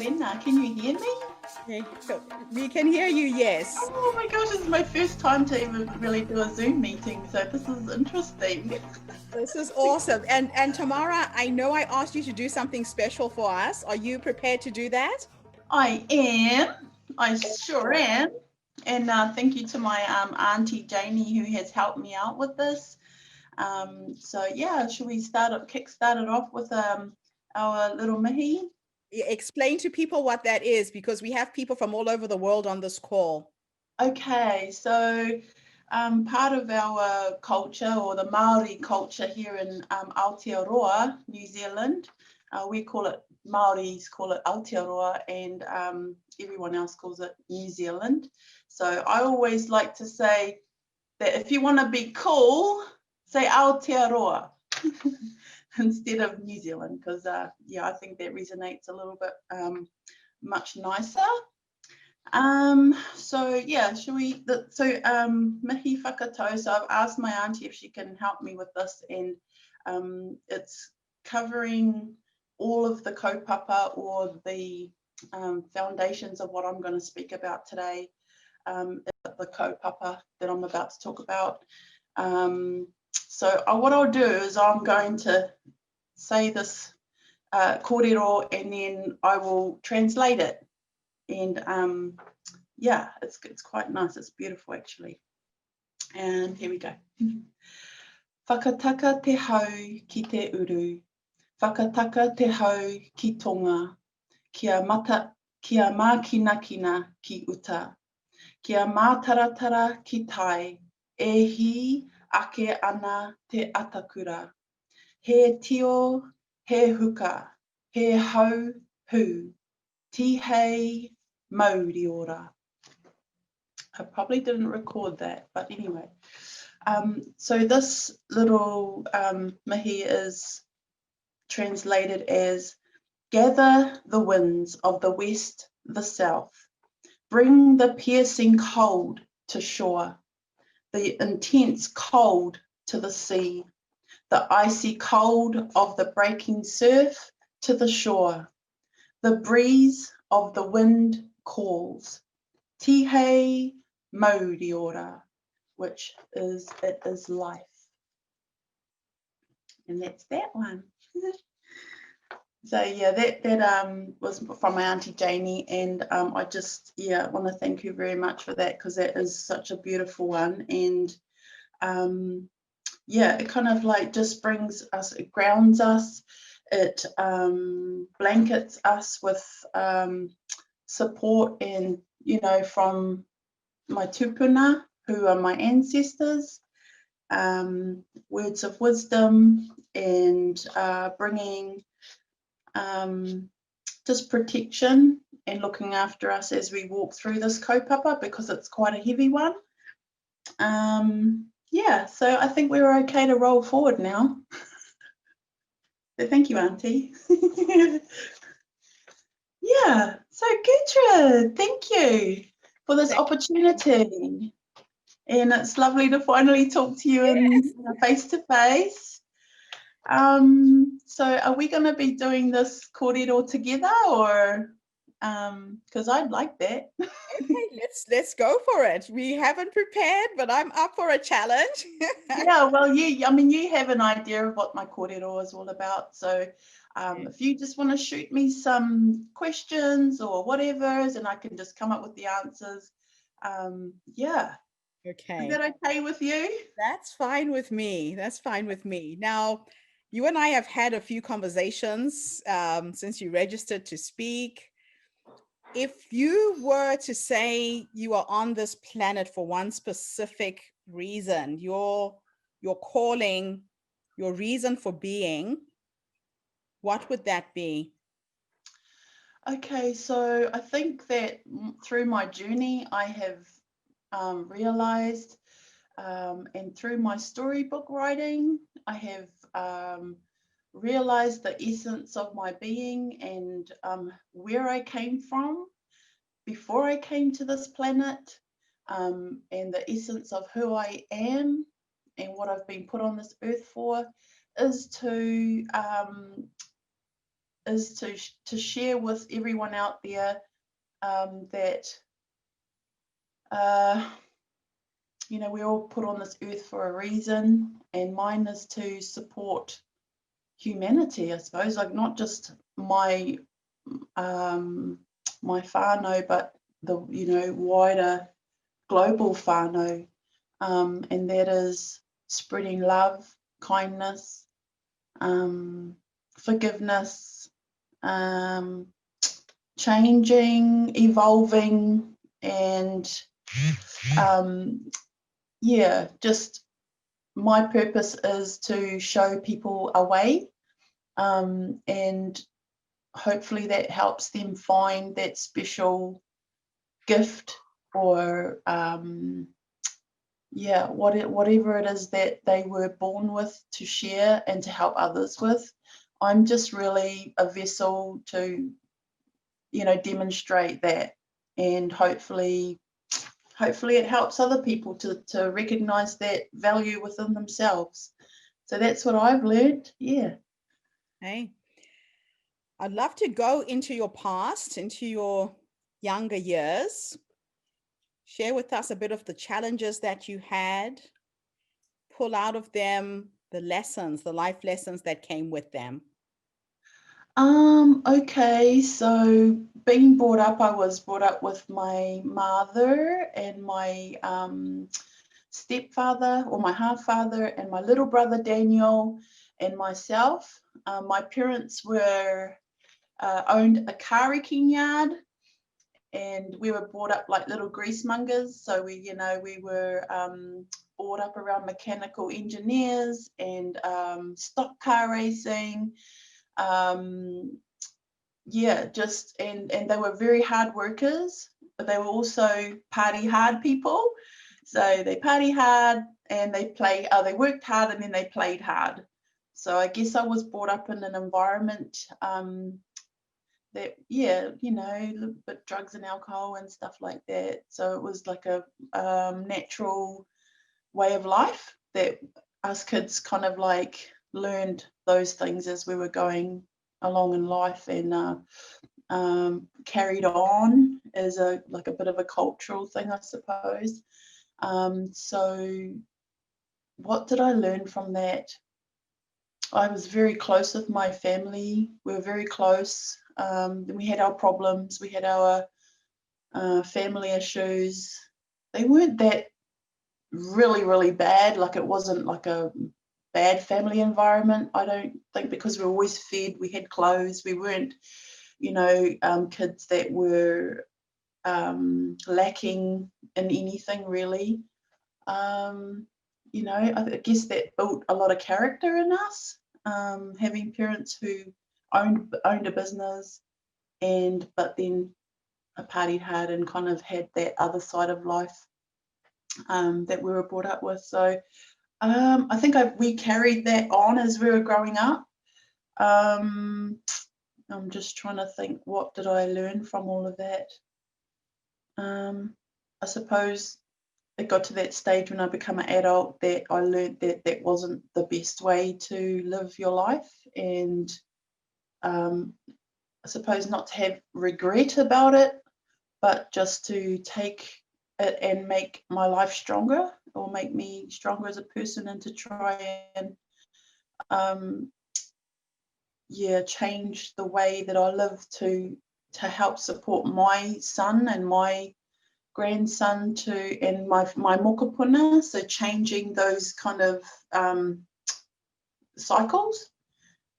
Morena. Can you hear me? Okay, so we can hear you, yes. Oh my gosh, this is my first time to even really do a Zoom meeting, so this is interesting. This is awesome. And Tamara, I know I asked you to do something special for us. Are you prepared to do that? I am. I sure am. And thank you to my auntie Janie who has helped me out with this. So yeah, should we kickstart it off with our little mihi? Explain to people what that is, because we have people from all over the world on this call. Okay, so part of our culture, or the Maori culture here in Aotearoa, New Zealand, we call it, Maoris call it Aotearoa, and everyone else calls it New Zealand. So I always like to say that if you want to be cool, say Aotearoa instead of New Zealand, because yeah, I think that resonates a little bit much nicer. So yeah, mihi whakatau, so I've asked my auntie if she can help me with this, and it's covering all of the kaupapa, or the foundations of what I'm going to speak about today, the kaupapa that I'm about to talk about. So what I'll do is I'm going to say this kōrero, and then I will translate it. And yeah, it's quite nice. It's beautiful actually. And here we go. Whakataka te hau ki te uru. Whakataka te hau ki tonga. Kia mākinakina ki uta. Kia mātaratara ki tai. E hi ake ana te atakura. He tio, he huka, he hau hu. Tihei Mauri ora. I probably didn't record that, but anyway. So this little mihi is translated as, gather the winds of the west, the south, bring the piercing cold to shore, the intense cold to the sea, the icy cold of the breaking surf to the shore. The breeze of the wind calls, Tihei Mauri ora, which is, it is life. And that's that one. So yeah, that was from my auntie Janie, and I just want to thank you very much for that, because that is such a beautiful one. And yeah, it kind of like just brings us, it grounds us. It blankets us with support, and from my tupuna, who are my ancestors, words of wisdom, and bringing just protection and looking after us as we walk through this kaupapa, because it's quite a heavy one. Yeah, so I think we're okay to roll forward now. So thank you, Auntie. Yeah, so Gertrude, thank you for this opportunity. And it's lovely to finally talk to you in face to face. So are we going to be doing this kōrero together, or because I'd like that. Okay, let's go for it. We haven't prepared, but I'm up for a challenge. Yeah, well, I mean, you have an idea of what my kōrero is all about. So if you just want to shoot me some questions or whatever, and I can just come up with the answers. Yeah. Okay. Is that okay with you? That's fine with me. That's fine with me. Now, you and I have had a few conversations since you registered to speak. If you were to say you are on this planet for one specific reason, your calling, your reason for being, what would that be? Okay, so I think that through my journey, I have realized, and through my storybook writing, I have realized the essence of my being, and where I came from before I came to this planet, and the essence of who I am and what I've been put on this earth for is to is to share with everyone out there that you know, we're all put on this earth for a reason, and mine is to support humanity, I suppose, like not just my my whānau, but the, you know, wider global whānau, and that is spreading love, kindness, forgiveness, changing, evolving, and yeah, just my purpose is to show people a way, and hopefully that helps them find that special gift, or yeah, whatever it is that they were born with to share and to help others with. I'm just really a vessel to, you know, demonstrate that, and hopefully it helps other people to recognize that value within themselves. So that's what I've learned. Yeah. Hey, I'd love to go into your past, into your younger years. Share with us a bit of the challenges that you had, pull out of them the lessons, the life lessons that came with them. Okay, so being brought up, I was brought up with my mother and my stepfather, or my half-father, and my little brother Daniel, and myself. My parents were owned a car wrecking yard, and we were brought up like little greasemongers. So we, you know, we were brought up around mechanical engineers and stock car racing. Yeah, just and they were very hard workers, but they were also party hard people. So they party hard and they worked hard and then they played hard. So I guess I was brought up in an environment that, yeah, you know, a little bit drugs and alcohol and stuff like that. So it was like a natural way of life that us kids kind of like learned those things as we were going along in life, and carried on as a bit of a cultural thing, I suppose. So what did I learn from that? I was very close with my family. We were very close. We had our problems. We had our family issues. They weren't that really bad. Like, it wasn't like a bad family environment, I don't think, because we were always fed. We had clothes. We weren't, you know, kids that were lacking in anything really. You know, I guess that built a lot of character in us, having parents who owned a business, but then partied hard and kind of had that other side of life that we were brought up with. So I think we carried that on as we were growing up. I'm just trying to think, what did I learn from all of that? I suppose it got to that stage when I became an adult that I learned that that wasn't the best way to live your life, and I suppose not to have regret about it, but just to take it and make my life stronger, or make me stronger as a person, and to try and yeah, change the way that I live to help support my son and my grandson and my mokopuna, so changing those kind of cycles.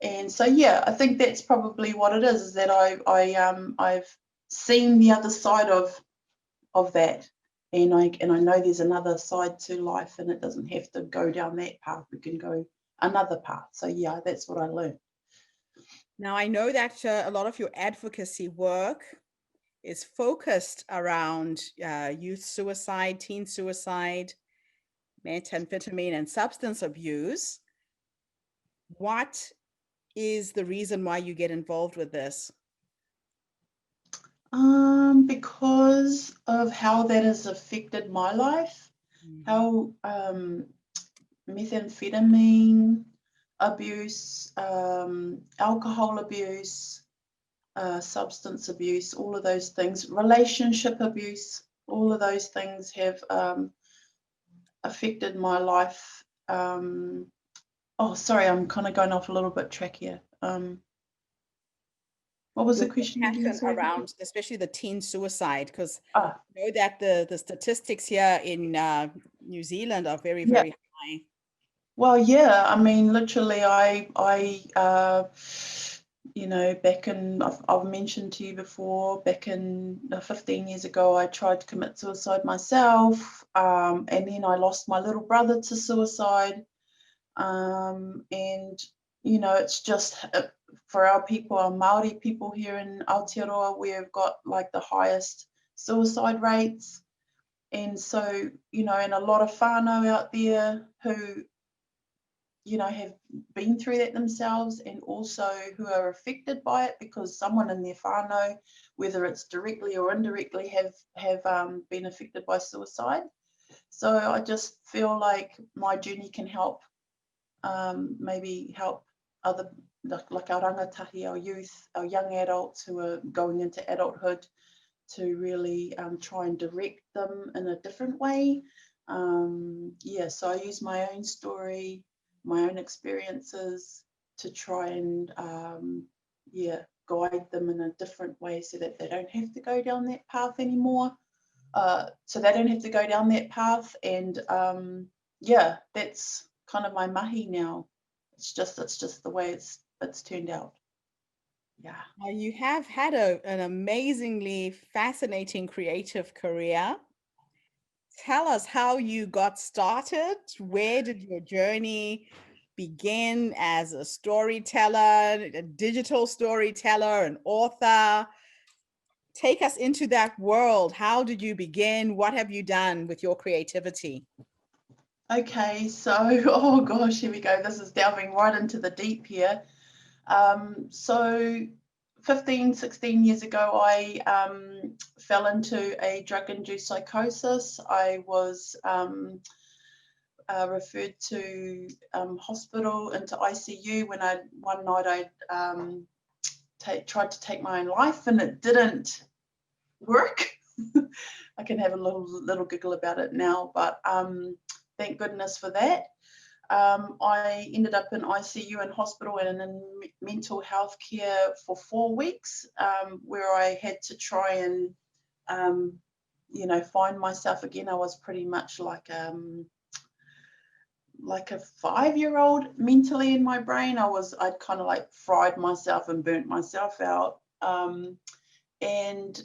And so yeah, I think that's probably what it is that I've seen the other side of that, and I know there's another side to life, and it doesn't have to go down that path. We can go another path. So yeah, that's what I learned. Now, I know that a lot of your advocacy work is focused around youth suicide, teen suicide, methamphetamine, and substance abuse. What is the reason why you get involved with this? Because of how that has affected my life, how methamphetamine abuse, alcohol abuse, substance abuse, all of those things, relationship abuse, all of those things have affected my life. Oh, sorry, I'm kind of going off a little bit track here. What was the question again? Pattern Sorry. around, especially the teen suicide, because Ah, I know that the statistics here in New Zealand are very, yeah. very high. Well, yeah. I mean, literally, you know, back in, I've mentioned to you before, back in 15 years ago, I tried to commit suicide myself, and then I lost my little brother to suicide. And you know, it's just for our people, our Maori people here in Aotearoa, we've got like the highest suicide rates. And so, you know, and a lot of whānau out there who, you know, have been through that themselves, and also who are affected by it because someone in their whānau, whether it's directly or indirectly, have been affected by suicide. So I just feel like my journey can help, maybe help other, like our rangatahi, our youth, our young adults who are going into adulthood, to really try and direct them in a different way. Yeah, so I use my own story, my own experiences to try and yeah, guide them in a different way so that they don't have to go down that path anymore. So they don't have to go down that path. And yeah, that's kind of my mahi now. It's just the way it's turned out. Yeah. Now, you have had an amazingly fascinating creative career. Tell us how you got started. Where did your journey begin as a storyteller, a digital storyteller, an author? Take us into that world. How did you begin? What have you done with your creativity? Okay, so oh gosh, here we go. This is delving right into the deep here. So 15, 16 years ago, I fell into a drug-induced psychosis. I was referred to hospital, into ICU, when one night I tried to take my own life, and it didn't work. I can have a little giggle about it now, but thank goodness for that. I ended up in ICU and hospital and in mental health care for 4 weeks, where I had to try and, you know, find myself again. I was pretty much like a 5-year-old mentally in my brain. I'd kind of like fried myself and burnt myself out. And,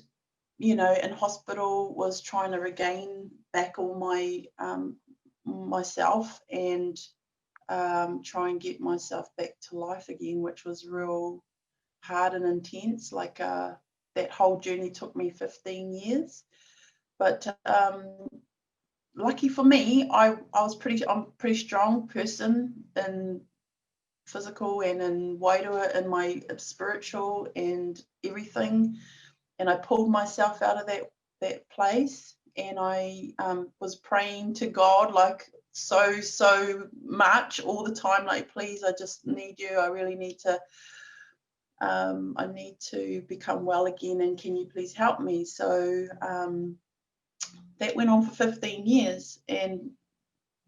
you know, in hospital was trying to regain back all my myself, and try and get myself back to life again, which was real hard and intense. Like that whole journey took me 15 years. But lucky for me, I'm a pretty strong person in physical and in Wairoa, in my spiritual and everything. And I pulled myself out of that place, and I was praying to God like so much all the time, like, please, I just need you. I really need to I need to become well again, and can you please help me? So that went on for 15 years, and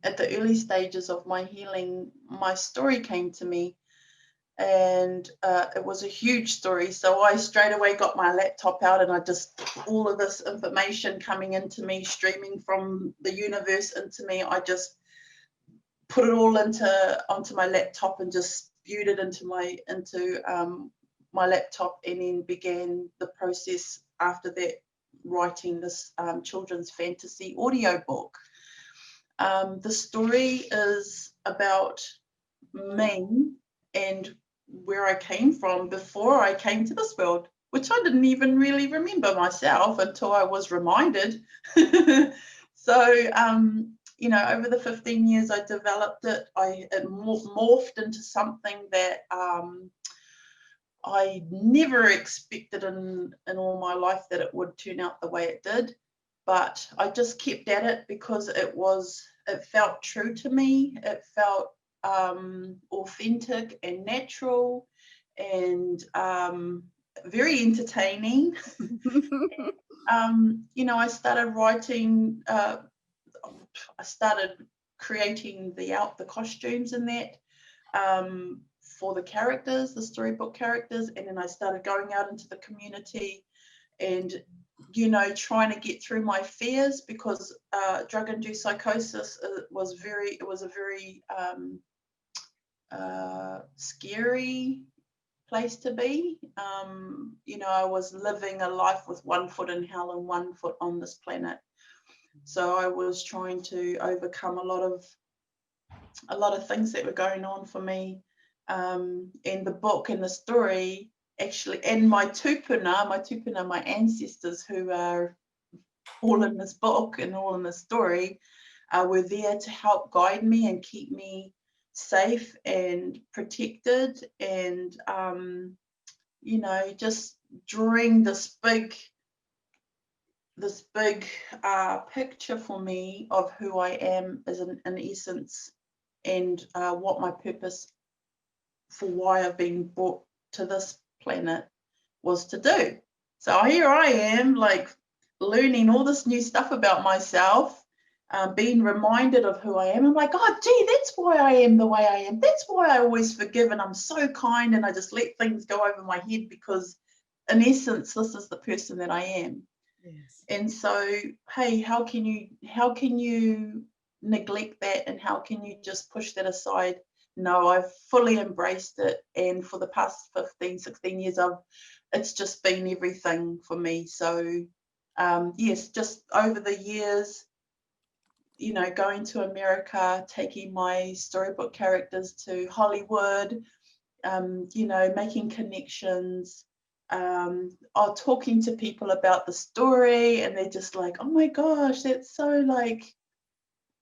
at the early stages of my healing, my story came to me, and it was a huge story. So I straight away got my laptop out, and I just, all of this information coming into me, streaming from the universe into me, I just put it all onto my laptop and just spewed it into my laptop, and then began the process after that, writing this children's fantasy audio book. The story is about me and where I came from before I came to this world, which I didn't even really remember myself until I was reminded. So, you know, over the 15 years I developed it, it morphed into something that I never expected in all my life that it would turn out the way it did. But I just kept at it because it felt true to me. It felt authentic and natural, and very entertaining. You know, I started writing, I started creating the costumes and that for the characters, the storybook characters, and then I started going out into the community and, you know, trying to get through my fears, because drug-induced psychosis was a very scary place to be. You know, I was living a life with one foot in hell and one foot on this planet. So I was trying to overcome a lot of things that were going on for me. And the book and the story actually, and my tupuna, my ancestors who are all in this book and all in this story, were there to help guide me and keep me safe and protected, and you know, just drawing this big picture for me of who I am as an essence, and what my purpose for why I've been brought to this planet was to do. So here I am, like, learning all this new stuff about myself, being reminded of who I am. I'm like, oh, gee, that's why I am the way I am. That's why I always forgive, and I'm so kind, and I just let things go over my head, because in essence, this is the person that I am. Yes. And so, hey, how can you neglect that, and how can you just push that aside? No, I've fully embraced it, and for the past 15, 16 years, it's just been everything for me. So yes, just over the years, you know, going to America, taking my storybook characters to Hollywood, you know, making connections, or talking to people about the story, and they're just like, oh my gosh, that's so, like,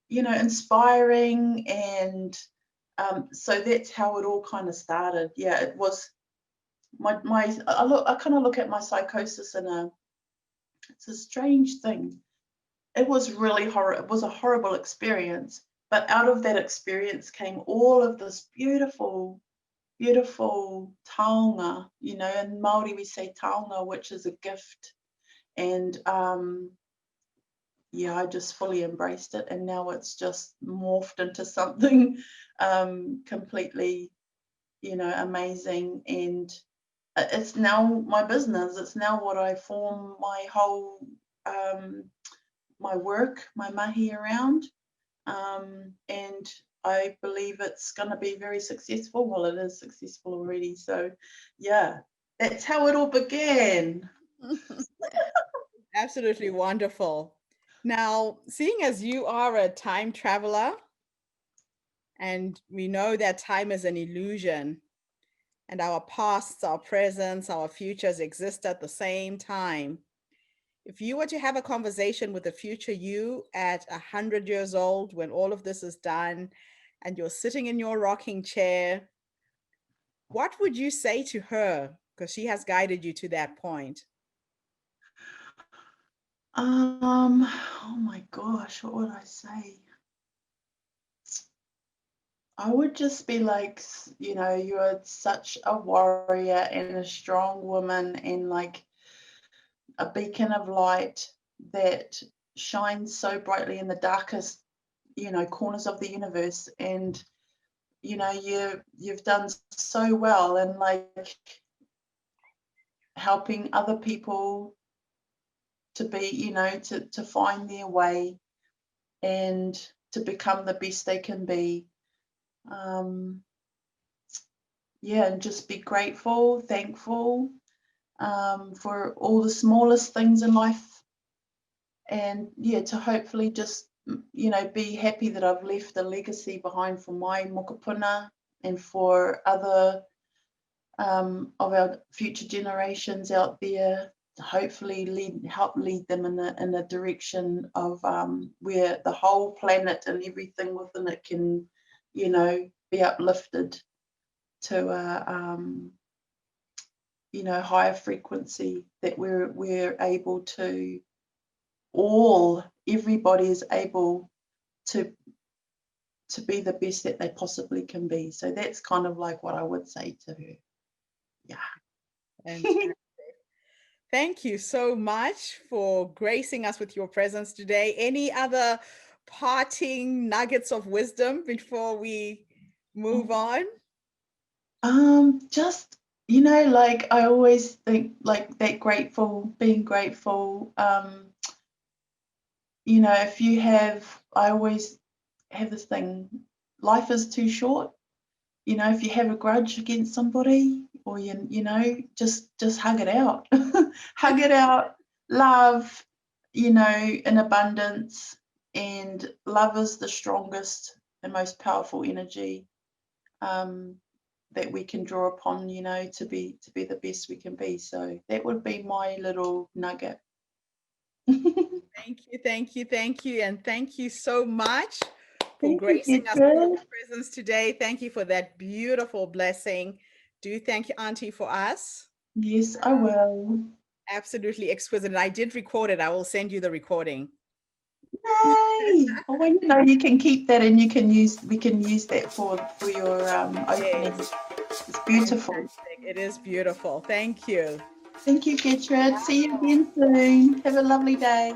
you know, inspiring. And so that's how it all kind of started. Yeah, it was I kind of look at my psychosis it's a strange thing. It was really horrible. It was a horrible experience, but out of that experience came all of this beautiful taonga. You know, in Māori we say taonga, which is a gift. And yeah, I just fully embraced it, and now it's just morphed into something completely, you know, amazing. And it's now my business. It's now what I form my whole my work, my mahi around. And I believe it's going to be very successful. Well, it is successful already. So yeah, that's how it all began. Absolutely wonderful. Now, seeing as you are a time traveler, and we know that time is an illusion, and our pasts, our presents, our futures exist at the same time. If you were to have a conversation with the future you at 100 years old, when all of this is done and you're sitting in your rocking chair, what would you say to her? Because she has guided you to that point. Oh my gosh, what would I say? I would just be like, you know, you're such a warrior and a strong woman, and like a beacon of light that shines so brightly in the darkest, you know, corners of the universe. And you know, you've done so well, and like helping other people to be, you know, to find their way and to become the best they can be. Yeah, and just be grateful, thankful, for all the smallest things in life. And yeah, to hopefully just, you know, be happy that I've left a legacy behind for my mokopuna and for other of our future generations out there, to hopefully help lead them in a direction of where the whole planet and everything within it can, you know, be uplifted to a you know, higher frequency, that we're able to everybody is able to be the best that they possibly can be. So that's kind of like what I would say to her. Yeah. Fantastic. Thank you so much for gracing us with your presence today. Any other parting nuggets of wisdom before we move on? Just, like I always think like that being grateful, if you I always have this thing, life is too short. If you have a grudge against somebody or just hug it out. Hug it out, love, in abundance, and love is the strongest and most powerful energy that we can draw upon, to be the best we can be. So that would be my little nugget. Thank you, thank you, thank you. And thank you so much for Thank you, gracing us with your Gertrude. presence today. Thank you for that beautiful blessing. Do thank you, Auntie, for us. Yes, I will. Absolutely exquisite. And I did record it. I will send you the recording. Yay! Oh, you can keep that, and we can use that for your opening. Yes, It's beautiful. fantastic. It is beautiful. Thank you. Thank you, Gertrude. See you again soon. Have a lovely day.